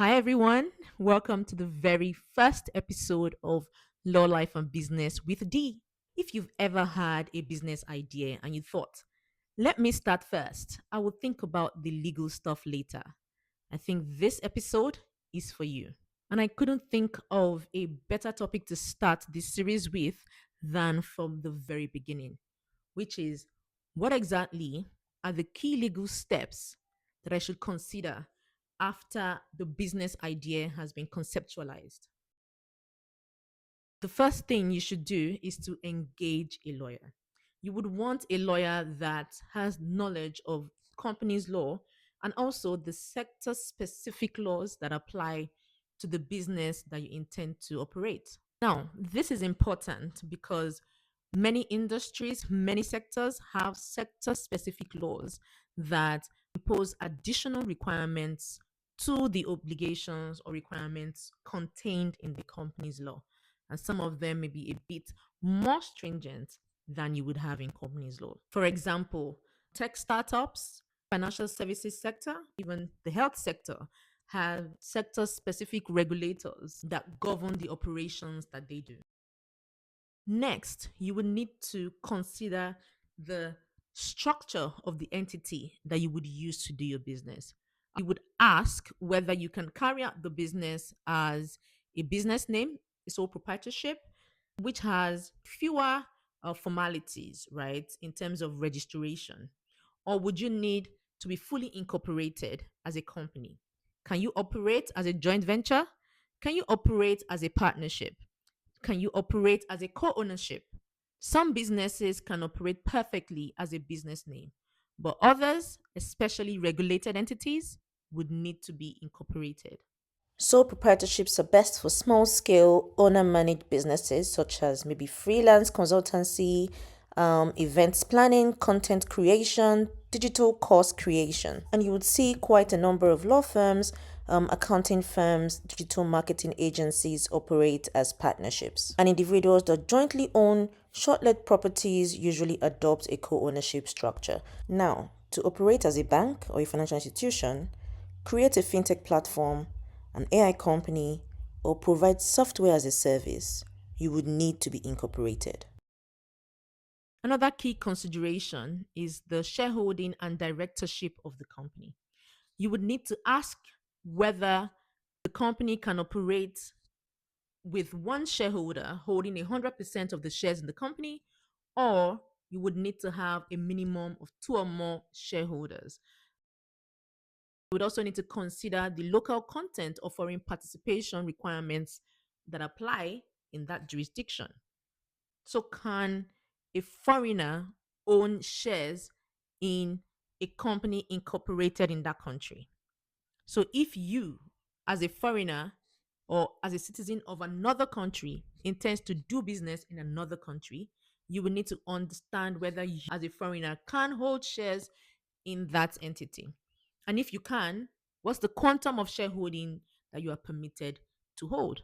Hi, everyone. Welcome to the very first episode of Law, Life, and Business with D. If you've ever had a business idea and you thought, let me start first, I will think about the legal stuff later. I think this episode is for you. And I couldn't think of a better topic to start this series with than from the very beginning, which is what exactly are the key legal steps that I should consider after the business idea has been conceptualized? The first thing you should do is to engage a lawyer. You would want a lawyer that has knowledge of company's law and also the sector specific laws that apply to the business that you intend to operate. Now, this is important because many industries, many sectors have sector specific laws that impose additional requirements to the obligations or requirements contained in the company's law. And some of them may be a bit more stringent than you would have in company's law. For example, tech startups, financial services sector, even the health sector have sector specific regulators that govern the operations that they do. Next, you would need to consider the structure of the entity that you would use to do your business. You would ask whether you can carry out the business as a business name, a sole proprietorship, which has fewer formalities, right, in terms of registration. Or would you need to be fully incorporated as a company? Can you operate as a joint venture? Can you operate as a partnership? Can you operate as a co ownership? Some businesses can operate perfectly as a business name, but others, especially regulated entities, would need to be incorporated. Sole proprietorships are best for small scale owner managed businesses such as maybe freelance consultancy, events planning, content creation, digital course creation. And you would see quite a number of law firms, accounting firms, digital marketing agencies operate as partnerships. And individuals that jointly own short let properties usually adopt a co ownership structure. Now, to operate as a bank or a financial institution, create a fintech platform, an AI company, or provide software as a service, you would need to be incorporated. Another key consideration is the shareholding and directorship of the company. You would need to ask whether the company can operate with one shareholder holding 100% of the shares in the company, or you would need to have a minimum of two or more shareholders. You would also need to consider the local content or foreign participation requirements that apply in that jurisdiction. So, can a foreigner own shares in a company incorporated in that country? So, if you, as a foreigner or as a citizen of another country, intends to do business in another country, you will need to understand whether you, as a foreigner, can hold shares in that entity. And if you can, what's the quantum of shareholding that you are permitted to hold?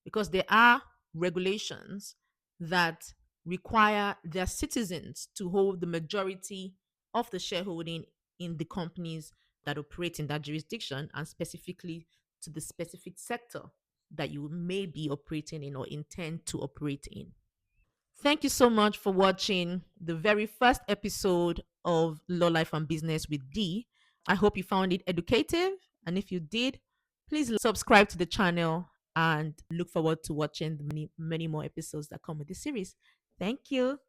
Because there are regulations that require their citizens to hold the majority of the shareholding in the companies that operate in that jurisdiction, and specifically to the specific sector that you may be operating in or intend to operate in. Thank you so much for watching the very first episode of Law, Life, and Business with D. I hope you found it educative. And if you did, please subscribe to the channel and look forward to watching the many more episodes that come with this series. Thank you.